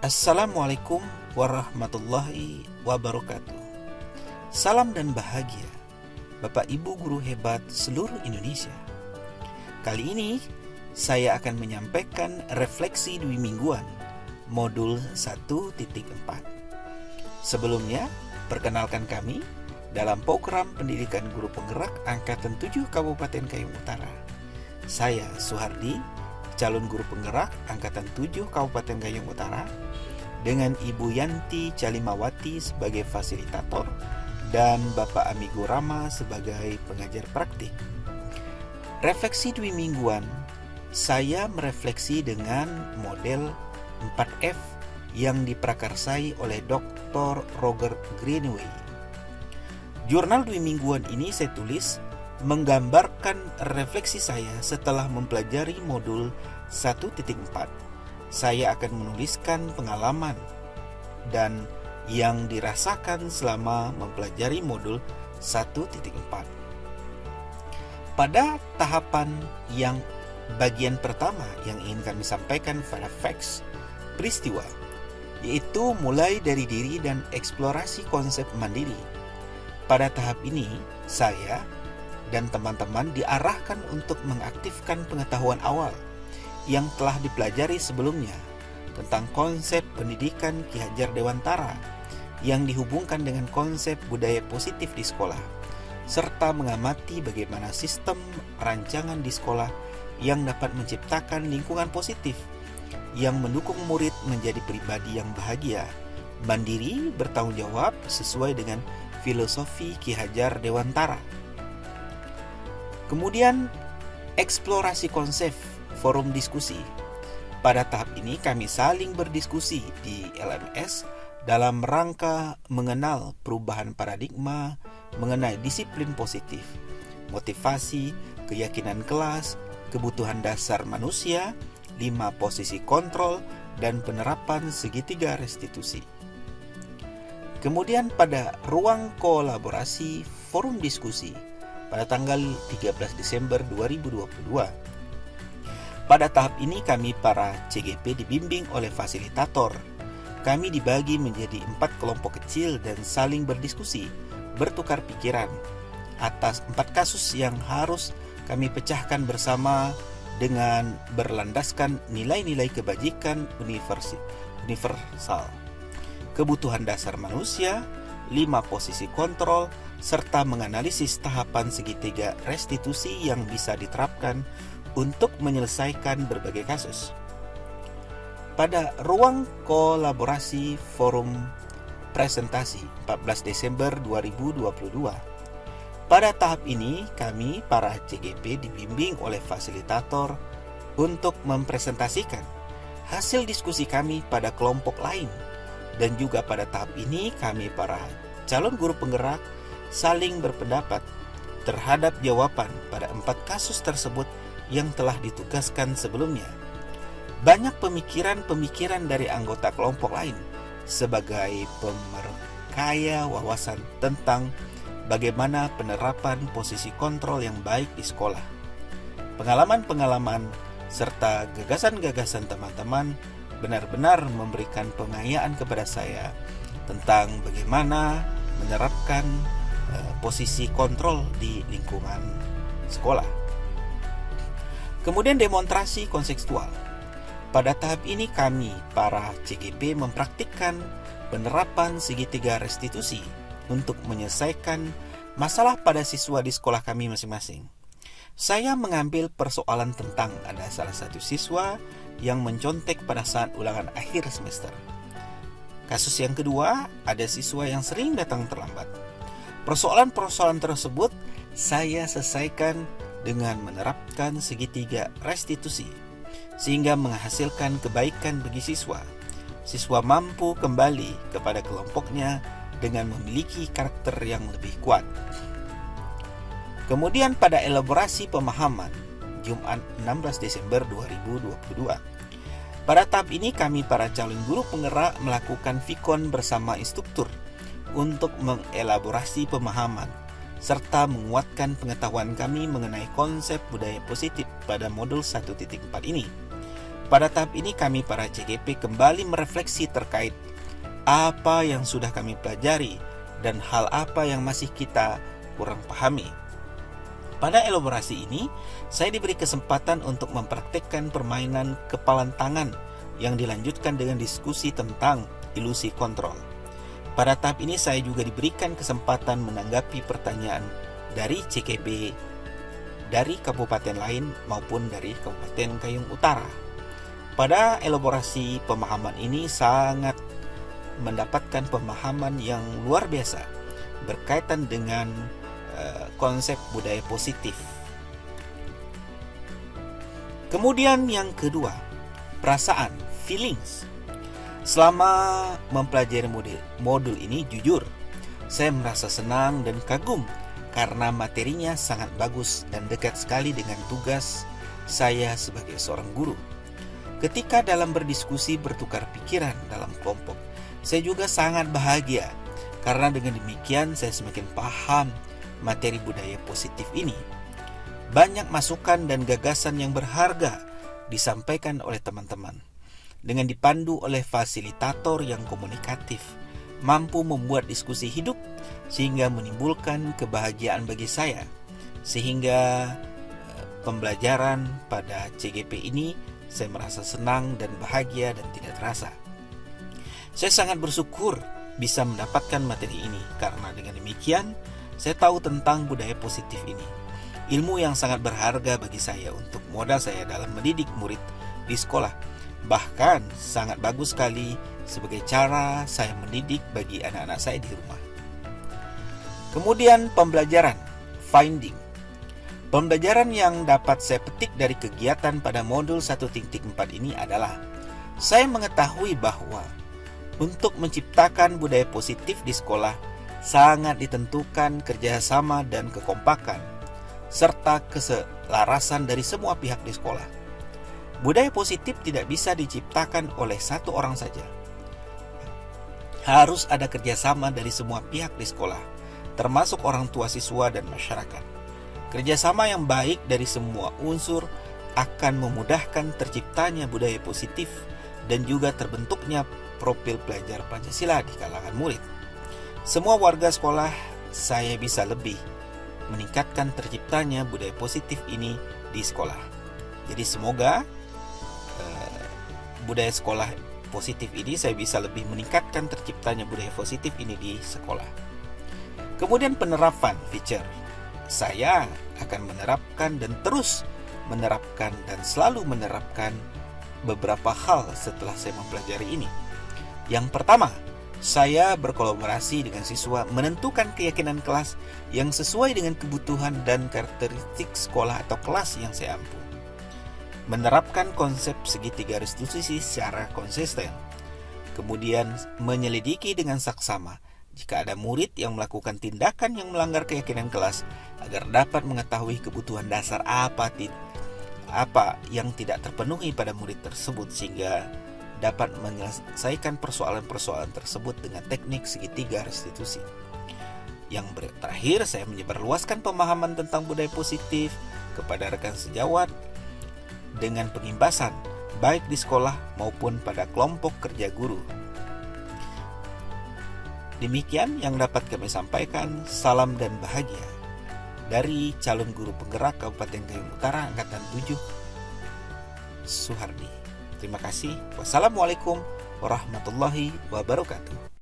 Assalamualaikum warahmatullahi wabarakatuh. Salam dan bahagia Bapak Ibu guru hebat seluruh Indonesia. Kali ini saya akan menyampaikan refleksi dwi mingguan modul 1.4. Sebelumnya, perkenalkan kami dalam program pendidikan guru penggerak angkatan 7 Kabupaten Kayong Utara. Saya Suhardi, calon guru penggerak angkatan 7 Kabupaten Kayong Utara, dengan Ibu Yanti Calimawati sebagai fasilitator dan Bapak Amigo Rama sebagai pengajar praktik. Refleksi dwi mingguan, saya merefleksi dengan model 4F yang diprakarsai oleh Dr. Roger Greenaway. Jurnal dwi mingguan ini saya tulis menggambarkan refleksi saya setelah mempelajari modul 1.4. Saya akan menuliskan pengalaman dan yang dirasakan selama mempelajari modul 1.4. Pada tahapan yang bagian pertama yang ingin kami sampaikan pada facts, peristiwa, yaitu mulai dari diri dan eksplorasi konsep mandiri. Pada tahap ini, saya dan teman-teman diarahkan untuk mengaktifkan pengetahuan awal yang telah dipelajari sebelumnya tentang konsep pendidikan Ki Hajar Dewantara yang dihubungkan dengan konsep budaya positif di sekolah, serta mengamati bagaimana sistem rancangan di sekolah yang dapat menciptakan lingkungan positif yang mendukung murid menjadi pribadi yang bahagia, mandiri, bertanggung jawab sesuai dengan filosofi Ki Hajar Dewantara. Kemudian, eksplorasi konsep forum diskusi. Pada tahap ini kami saling berdiskusi di LMS dalam rangka mengenal perubahan paradigma mengenai disiplin positif, motivasi, keyakinan kelas, kebutuhan dasar manusia, 5 posisi kontrol, dan penerapan segitiga restitusi. Kemudian pada ruang kolaborasi forum diskusi pada tanggal 13 Desember 2022. Pada tahap ini kami para CGP dibimbing oleh fasilitator. Kami dibagi menjadi 4 kelompok kecil dan saling berdiskusi, bertukar pikiran atas 4 kasus yang harus kami pecahkan bersama dengan berlandaskan nilai-nilai kebajikan universal, kebutuhan dasar manusia, 5 posisi kontrol, serta menganalisis tahapan segitiga restitusi yang bisa diterapkan untuk menyelesaikan berbagai kasus. Pada ruang kolaborasi forum presentasi 14 Desember 2022. Pada tahap ini kami para CGP dibimbing oleh fasilitator untuk mempresentasikan hasil diskusi kami pada kelompok lain, dan juga pada tahap ini kami para calon guru penggerak saling berpendapat terhadap jawaban pada 4 kasus tersebut yang telah ditugaskan sebelumnya. Banyak pemikiran-pemikiran dari anggota kelompok lain sebagai pemerkaya wawasan tentang bagaimana penerapan posisi kontrol yang baik di sekolah. Pengalaman-pengalaman serta gagasan-gagasan teman-teman benar-benar memberikan pengayaan kepada saya tentang bagaimana menerapkan posisi kontrol di lingkungan sekolah. Kemudian demonstrasi konseptual. Pada tahap ini kami para CGP mempraktikkan penerapan segitiga restitusi untuk menyelesaikan masalah pada siswa di sekolah kami masing-masing. Saya mengambil persoalan tentang ada salah satu siswa yang mencontek pada saat ulangan akhir semester. Kasus yang kedua, ada siswa yang sering datang terlambat. Persoalan-persoalan tersebut saya selesaikan dengan menerapkan segitiga restitusi, sehingga menghasilkan kebaikan bagi siswa. Siswa mampu kembali kepada kelompoknya dengan memiliki karakter yang lebih kuat. Kemudian pada elaborasi pemahaman, Jumat 16 Desember 2022. Pada tahap ini kami para calon guru penggerak melakukan vikon bersama instruktur untuk mengelaborasi pemahaman serta menguatkan pengetahuan kami mengenai konsep budaya positif pada modul 1.4 ini. Pada tahap ini kami para CGP kembali merefleksi terkait apa yang sudah kami pelajari dan hal apa yang masih kita kurang pahami. Pada elaborasi ini, saya diberi kesempatan untuk mempraktekkan permainan kepalan tangan yang dilanjutkan dengan diskusi tentang ilusi kontrol. Pada tahap ini saya juga diberikan kesempatan menanggapi pertanyaan dari CGP dari kabupaten lain maupun dari Kabupaten Kayong Utara. Pada elaborasi pemahaman ini sangat mendapatkan pemahaman yang luar biasa berkaitan dengan konsep budaya positif. Kemudian yang kedua, perasaan, feelings. Selama mempelajari modul ini, jujur, saya merasa senang dan kagum karena materinya sangat bagus dan dekat sekali dengan tugas saya sebagai seorang guru. Ketika dalam berdiskusi bertukar pikiran dalam kelompok, saya juga sangat bahagia karena dengan demikian saya semakin paham materi budaya positif ini. Banyak masukan dan gagasan yang berharga disampaikan oleh teman-teman. Dengan dipandu oleh fasilitator yang komunikatif, mampu membuat diskusi hidup sehingga menimbulkan kebahagiaan bagi saya. Sehingga pembelajaran pada CGP ini saya merasa senang dan bahagia dan tidak terasa. Saya sangat bersyukur bisa mendapatkan materi ini karena dengan demikian saya tahu tentang budaya positif ini. Ilmu yang sangat berharga bagi saya untuk modal saya dalam mendidik murid di sekolah. Bahkan sangat bagus sekali sebagai cara saya mendidik bagi anak-anak saya di rumah. Kemudian pembelajaran, finding. Pembelajaran yang dapat saya petik dari kegiatan pada modul 1.4 ini adalah saya mengetahui bahwa untuk menciptakan budaya positif di sekolah sangat ditentukan kerjasama dan kekompakan serta keselarasan dari semua pihak di sekolah. Budaya positif tidak bisa diciptakan oleh satu orang saja. Harus ada kerjasama dari semua pihak di sekolah, termasuk orang tua siswa dan masyarakat. Kerjasama yang baik dari semua unsur akan memudahkan terciptanya budaya positif dan juga terbentuknya profil pelajar Pancasila di kalangan murid. Semua warga sekolah saya bisa lebih meningkatkan terciptanya budaya positif ini di sekolah. Jadi semoga budaya sekolah positif ini saya bisa lebih meningkatkan terciptanya budaya positif ini di sekolah. Kemudian penerapan feature. Saya akan menerapkan dan terus menerapkan dan selalu menerapkan beberapa hal setelah saya mempelajari ini. Yang pertama, saya berkolaborasi dengan siswa menentukan keyakinan kelas yang sesuai dengan kebutuhan dan karakteristik sekolah atau kelas yang saya ampu. Menerapkan konsep segitiga restitusi secara konsisten. Kemudian menyelidiki dengan saksama jika ada murid yang melakukan tindakan yang melanggar keyakinan kelas agar dapat mengetahui kebutuhan dasar apa yang tidak terpenuhi pada murid tersebut sehingga dapat menyelesaikan persoalan-persoalan tersebut dengan teknik segitiga restitusi. Yang terakhir, saya menyebarluaskan pemahaman tentang budaya positif kepada rekan sejawat dengan pengimbasan baik di sekolah maupun pada kelompok kerja guru. Demikian yang dapat kami sampaikan. Salam dan bahagia dari calon guru penggerak Kabupaten Kayong Utara Angkatan 7, Suhardi. Terima kasih. Wassalamualaikum warahmatullahi wabarakatuh.